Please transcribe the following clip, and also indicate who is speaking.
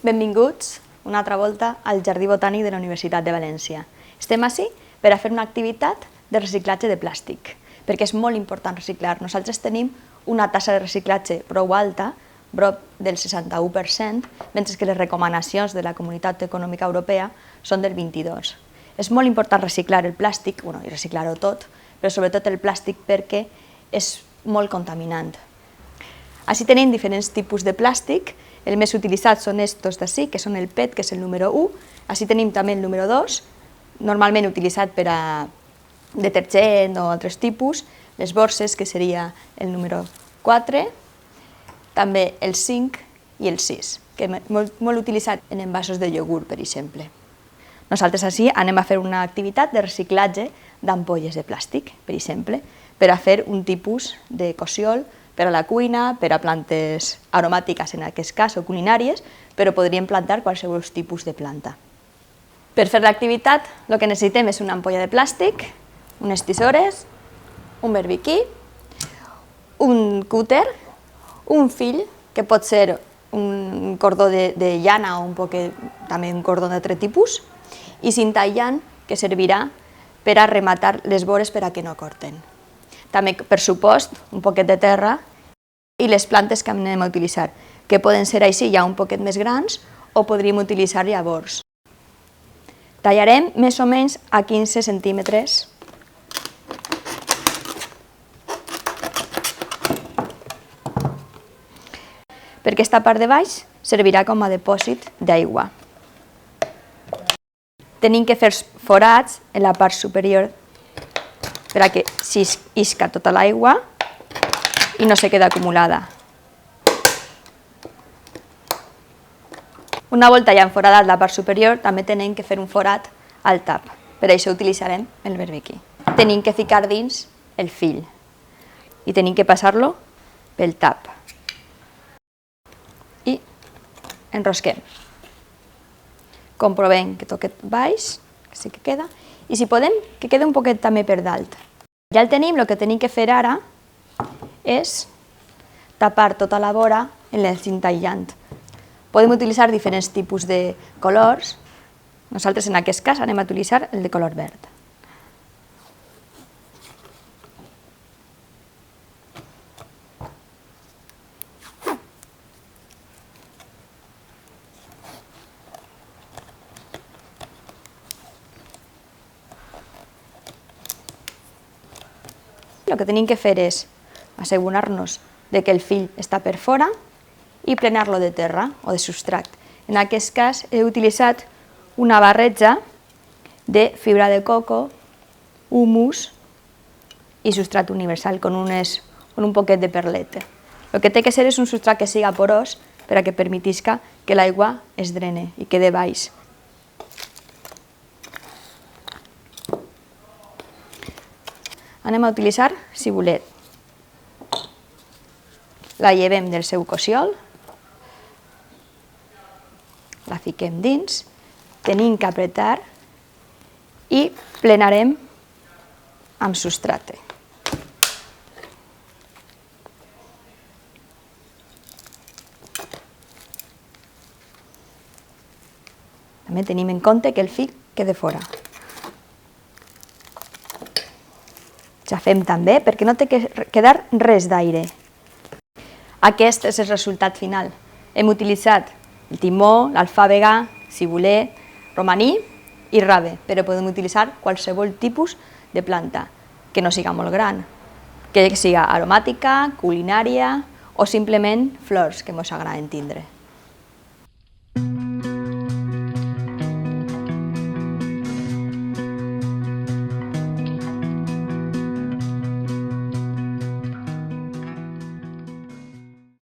Speaker 1: Benvinguts una altra volta al Jardí Botànic de la Universitat de València. Estem ací per a fer una activitat de reciclatge de plàstic, perquè és molt important reciclar. Nosaltres tenim una tassa de reciclatge prou alta, prop del 61%, mentre que les recomanacions de la Comunitat Econòmica Europea són del 22%. És molt important reciclar el plàstic, i reciclar-ho tot, però sobretot el plàstic perquè és molt contaminant. Així tenim diferents tipus de plàstic. El més utilitzat són estos d'ací, que són el PET, que és el número 1. Així tenim també el número 2, normalment utilitzat per a detergent o altres tipus. Les borses, que seria el número 4. També el 5 i el 6, que és molt utilitzat en envasos de iogurt, per exemple. Nosaltres així anem a fer una activitat de reciclatge d'ampolles de plàstic, per exemple, per a fer un tipus de cossiol per a la cuina, per a plantes aromàtiques en aquest cas o culinàries, però podríem plantar qualsevol tipus de planta. Per fer l'activitat el que necessitem és una ampolla de plàstic, unes tisores, un barbiquí, un cúter, un fil, que pot ser un cordó de llana o també un cordó d'altre tipus, i cinta aïllant, que servirà per a rematar les vores per a que no corten. També, per supost, un poquet de terra i les plantes que anem a utilitzar, que poden ser així ja un poquet més grans o podríem utilitzar llavors. Tallarem més o menys a 15 centímetres. Per aquesta part de baix servirà com a dipòsit d'aigua. Tenim que fer forats en la part superior per a que s'isca tota l'aigua i no se queda acumulada. Una volta ja enforadat la part superior, també tenim que fer un forat al tap. Per això utilitzarem el barbiquí. Tenim que ficar dins el fil i tenim que passar-lo pel tap. I enrosquem. Comprovem que toquet baix, que sí que queda, i si podem, que quede un poquet també per dalt. Ja el tenim, el que tenim que fer ara és tapar tota la vora en la cinta aïllant. Podem utilitzar diferents tipus de colors. Nosaltres en aquest cas anem a utilitzar el de color verd. El que tenim que fer és assegurar-nos que el fil està per fora i plenar-lo de terra o de substrat. En aquest cas he utilitzat una barreja de fibra de coco, humus i substrat universal con un poquet de perlet. El que té que ser és un substrat que siga porós per a que permetisca que l'aigua es drene i quede baix. Anem a utilitzar cibulet. La llevem del seu cossiol, la fiquem dins, tenim que apretar i plenarem amb substrat. També tenim en compte que el fil quede fora. Xafem també perquè no té que quedar res d'aire. Aquest és el resultat final. Hem utilitzat el timó, l'alfàbega, cibulet, romaní i rave, però podem utilitzar qualsevol tipus de planta, que no siga molt gran, que siga aromàtica, culinària o simplement flors que ens agraden tindre.